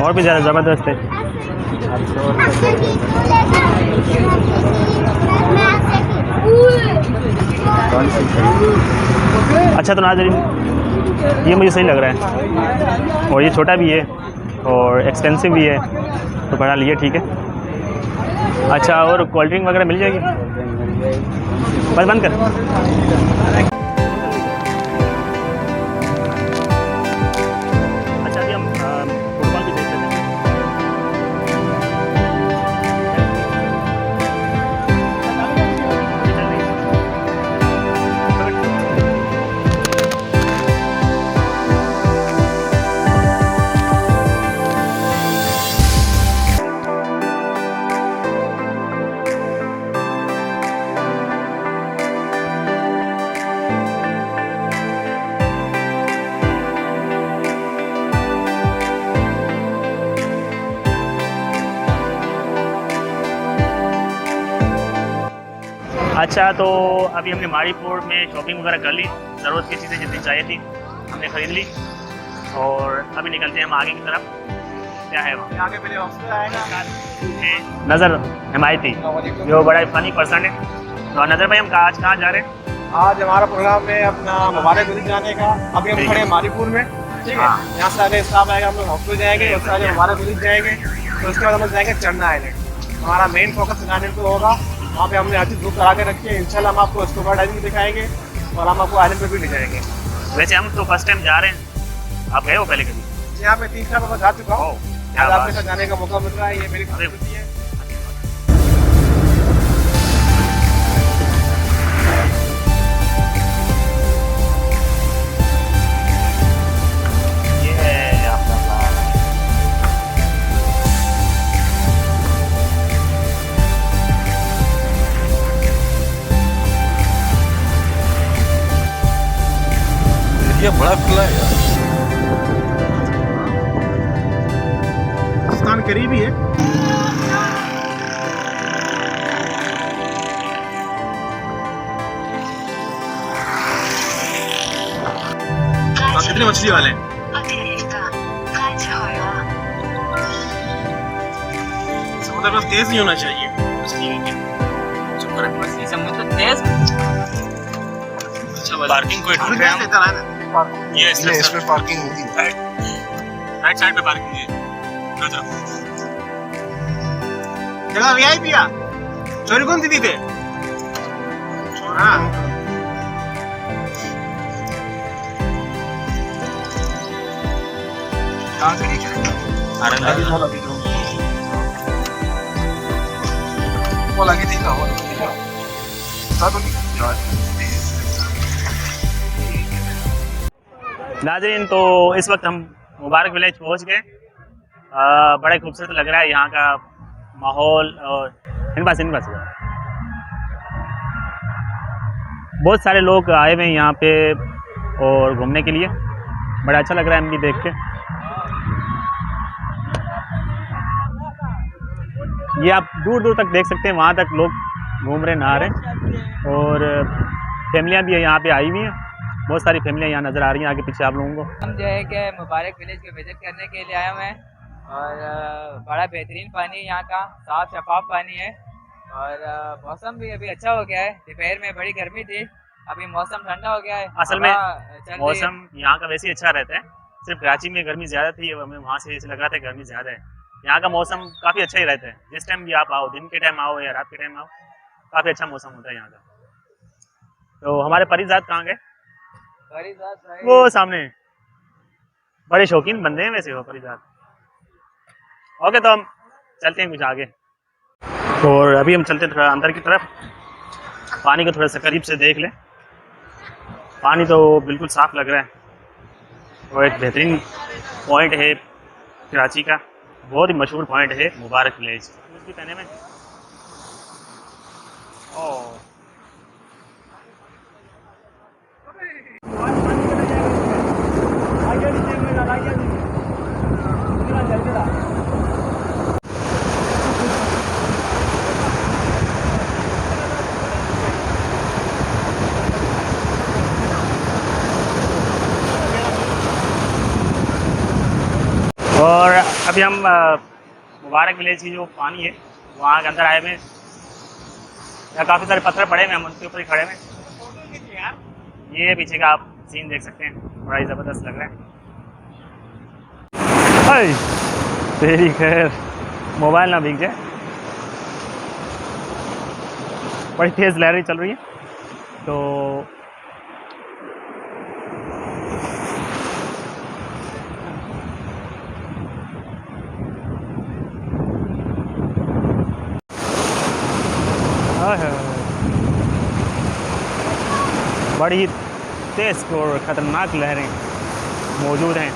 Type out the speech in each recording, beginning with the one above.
और भी ज़्यादा ज़बरदस्त है। अच्छा तो नाज़रीन ये मुझे सही लग रहा है और ये छोटा भी है और एक्सपेंसिव भी है, तो बहरहाल ये ठीक है। अच्छा और कोल्ड ड्रिंक वगैरह मिल जाएगी? बस बंद कर। अच्छा अभी हम फुटबॉल भी देख लेते हैं। अच्छा तो अभी हमने मारीपुर में शॉपिंग वगैरह कर ली, ज़रूरत की चीज़ें जितनी चाहिए थी हमने ख़रीद ली और अभी निकलते हैं हम आगे की तरफ। क्या है वहाँ आगे पहले हॉस्पिटल आएगा नज़र हिमायती, जो बड़ा फनी पर्सन है। तो नज़र भाई हम आज कहाँ जा रहे हैं? आज हमारा प्रोग्राम है अपना मुबारक विलेज जाने का। अभी हम खड़े हैं मारीपुर में, ठीक है। यहाँ से आगे स्टाफ आएगा, हम लोग हॉस्पिटल जाएंगे, उससे आगे मुबारक विलेज जाएंगे, तो उसके बाद हम लोग जाएंगे चढ़ना आइलैंड। हमारा मेन फोकस चढ़ना आइलैंड पे होगा। वहाँ पे हमने अच्छी बुक करा के रखी है, इंशाल्लाह हम आपको स्कूबा डाइविंग दिखाएंगे और हम आपको आइलैंड पे भी ले जाएंगे। वैसे हम तो फर्स्ट टाइम जा रहे हैं, आप गए हो पहले कभी? यहाँ पे 3-4 बार जा चुका हूँ, आज आपके साथ जाने का मौका मिल रहा है, ये मेरी खुशी है। ये बड़ा खुला है यार, स्थान करीब ही है। कितने मछली वाले हैं? समुद्र में तेज नहीं होना चाहिए मछली समुद्र तेज। अच्छा पार्किंग कोई ढूंढ रहे हैं हम? ये इसमें पार्किंग होगी, राइट साइड पे पार्किंग है। जगह वीआईपी आ चोरी कौन दी थे? हाँ वो लगी थी ना, वो नाज़रीन तो इस वक्त हम मुबारक विलेज पहुंच गए। बड़ा खूबसूरत लग रहा है यहाँ का माहौल और इन पास बहुत सारे लोग आए हुए हैं यहाँ पे और घूमने के लिए, बड़ा अच्छा लग रहा है मुझे देख के। ये आप दूर दूर तक देख सकते हैं, वहाँ तक लोग घूम रहे नहा रहे और फैमिलियाँ भी यहाँ पे आई हुई हैं, बहुत सारी फैमिलियाँ यहाँ नज़र आ रही हैं आगे पीछे आप लोगों को। हम जो है कि मुबारक विलेज को विजिट करने के लिए आए हुए हैं और बड़ा बेहतरीन पानी है यहाँ का, साफ शफाफ पानी है और मौसम भी अभी अच्छा हो गया है। दोपहर में बड़ी गर्मी थी, अभी मौसम ठंडा हो गया है। असल में मौसम यहाँ का वैसे ही अच्छा रहता है, सिर्फ कराची में गर्मी ज़्यादा थी, हमें वहाँ से ऐसे लग रहा था गर्मी ज़्यादा है। यहाँ का मौसम काफ़ी अच्छा ही रहता है, जिस टाइम भी आप आओ, दिन के टाइम आओ या रात के टाइम आओ, काफ़ी अच्छा मौसम होता है यहाँ का। तो हमारे परिजात कहाँ गए? वो सामने, बड़े शौकीन बंदे हैं वैसे वो परिजात। ओके तो हम चलते हैं कुछ आगे और अभी हम चलते हैं थोड़ा अंदर की तरफ, पानी को थोड़ा सा करीब से देख लें। पानी तो बिल्कुल साफ़ लग रहा है और एक बेहतरीन पॉइंट है कराची का, बहुत ही मशहूर पॉइंट है मुबारक विलेज। उसकी पहने में और अभी हम मुबारक विलेज की जो पानी है वहाँ के अंदर आए हुए हैं। यहाँ काफ़ी सारे पत्थर पड़े हुए हैं, हम उनके ऊपर ही खड़े हुए हैं। ये पीछे का आप सीन देख सकते हैं, बड़ा ही ज़बरदस्त लग रहा है। हाय तेरी खैर, मोबाइल ना भीग जाए। बड़ी तेज़ लहरें चल रही है तो बड़ी तेज़ और ख़तरनाक लहरें मौजूद हैं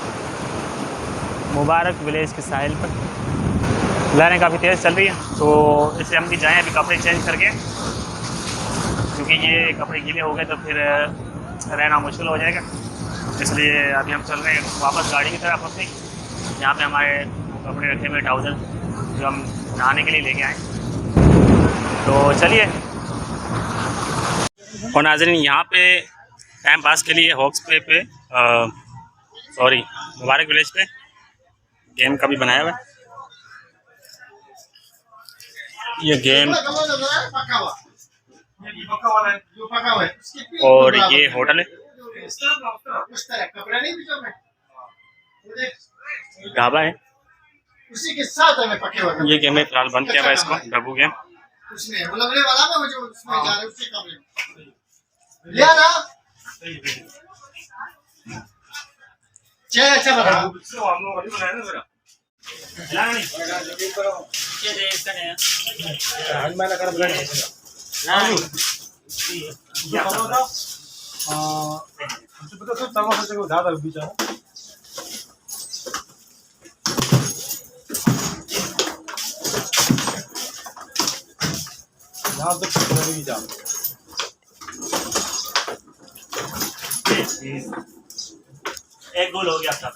मुबारक विलेज के साहिल पर। लहरें काफ़ी तेज़ चल रही हैं तो इससे हम भी जाएं अभी कपड़े चेंज करके, क्योंकि ये कपड़े गीले हो गए तो फिर रहना मुश्किल हो जाएगा। इसलिए अभी हम चल रहे हैं वापस गाड़ी की तरफ अपनी, जहाँ पे हमारे कपड़े रखे हुए ट्राउज़र जो हम नहाने के लिए लेके आए। तो चलिए। और नाज़रीन, यहाँ पे टाइम पास के लिए हॉक्स पे मुबारक विलेज पे गेम का भी बनाया हुआ है। ये गेम और ये होटल है, ढाबा है। उसी के साथ हमें पके हुए ये गेम है फिलहाल बंद किया हुआ है इसको, डब्बू गेम। उसमें वो लगने वाला ना, वो जो उसमें जा रहे उसके कमरे लिया ना। अच्छा बता एक गोल हो गया आपका।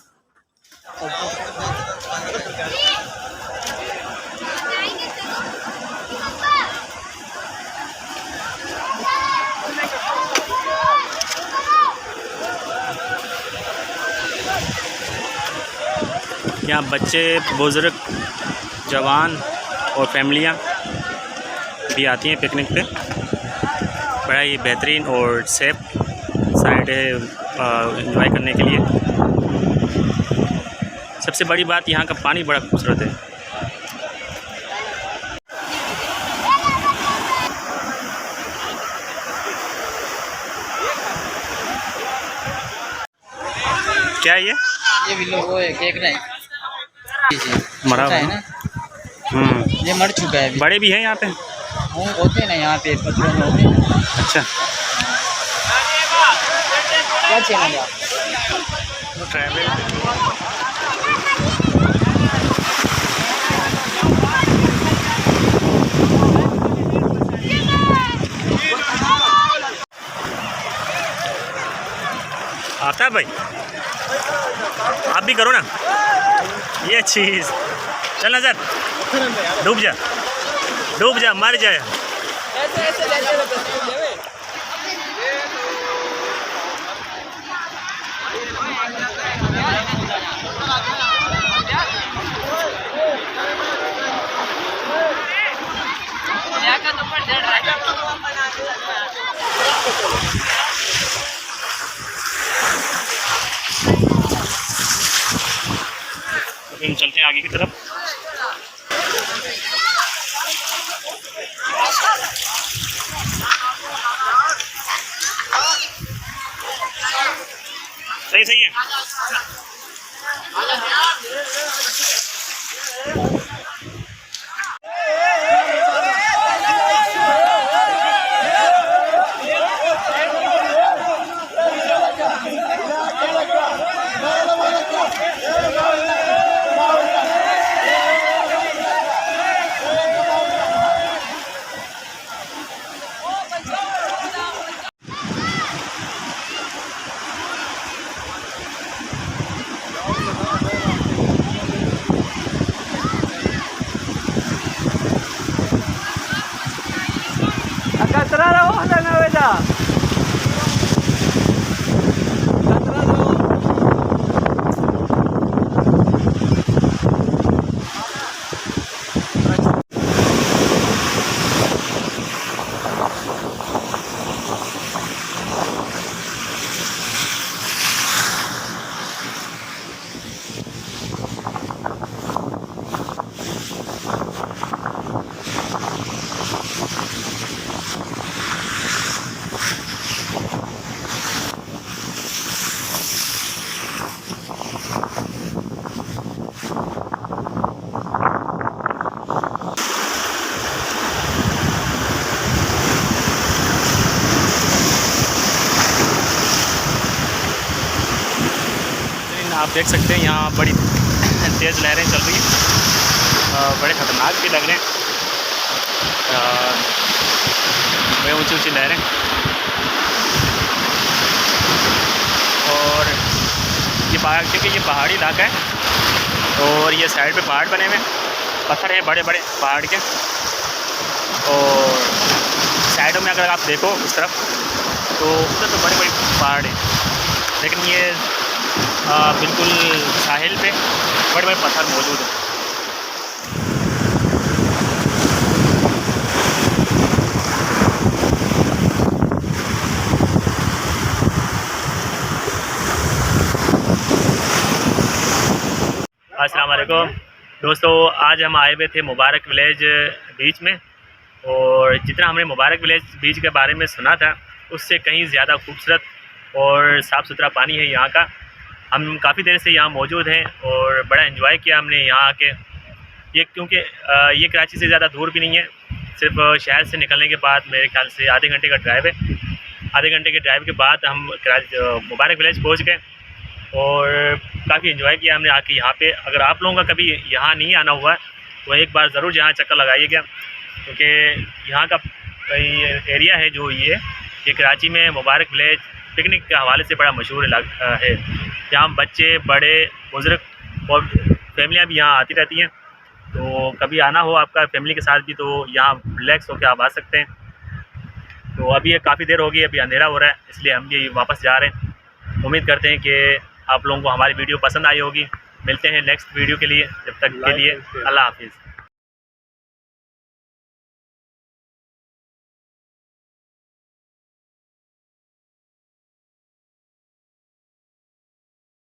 यहाँ बच्चे, बुज़ुर्ग, जवान और फैमिलियाँ भी आती हैं पिकनिक पे। बड़ा ही बेहतरीन और सेफ साइड है एंजॉय करने के लिए। सबसे बड़ी बात यहाँ का पानी बड़ा खूबसूरत है। क्या है ये बिल्लो वो है केक नहीं मरा है ना, ये मर चुका है। बड़े भी हैं यहाँ पे, होते हैं ना यहाँ पे पत्थरों में होते हैं। अच्छा क्या चैनल है ट्रैवल। आता है भाई, आप भी करो ना ये चीज़। चल नजर, डूब जा मर जाए। हम चलते हैं आगे की तरफ। सही है। आप देख सकते हैं यहाँ बड़ी तेज़ लहरें चल रही हैं, बड़े ख़तरनाक भी लग रहे हैं, बड़े ऊंची ऊंची लहरें। और ये पहाड़, क्योंकि ये पहाड़ी इलाका है और ये साइड पे पहाड़ बने हुए हैं, पत्थर हैं बड़े बड़े पहाड़ के। और साइडों में अगर आप देखो उस तरफ तो उधर तो बड़े बड़े पहाड़ हैं, लेकिन ये बिल्कुल साहिल पे बड़े बड़े पत्थर मौजूद हैं। अस्सलाम वालेकुम दोस्तों, आज हम आए हुए थे मुबारक विलेज बीच में, और जितना हमने मुबारक विलेज बीच के बारे में सुना था उससे कहीं ज़्यादा खूबसूरत और साफ़ सुथरा पानी है यहाँ का। हम काफ़ी देर से यहाँ मौजूद हैं और बड़ा एंजॉय किया हमने यहाँ आके। ये क्योंकि ये कराची से ज़्यादा दूर भी नहीं है, सिर्फ शहर से निकलने के बाद मेरे ख्याल से आधे घंटे का ड्राइव है। आधे घंटे के ड्राइव के बाद हम मुबारक विलेज पहुँच गए और काफ़ी एंजॉय किया हमने आके यहाँ पे। अगर आप लोगों का कभी यहाँ नहीं आना हुआ है तो एक बार ज़रूर यहाँ चक्कर लगाइएगा, क्योंकि यहाँ का एरिया है जो ये कराची में मुबारक विलेज पिकनिक के हवाले से बड़ा मशहूर इलाका है। यहाँ बच्चे, बड़े, बुज़ुर्ग और फैमिलियाँ भी यहाँ आती रहती हैं, तो कभी आना हो आपका फैमिली के साथ भी तो यहाँ रिलैक्स होकर आप आ सकते हैं। तो अभी ये काफ़ी देर हो गई, अभी अंधेरा हो रहा है, इसलिए हम भी वापस जा रहे हैं। उम्मीद करते हैं कि आप लोगों को हमारी वीडियो पसंद आई होगी। मिलते हैं नेक्स्ट वीडियो के लिए, जब तक के लिए अल्लाह हाफिज़।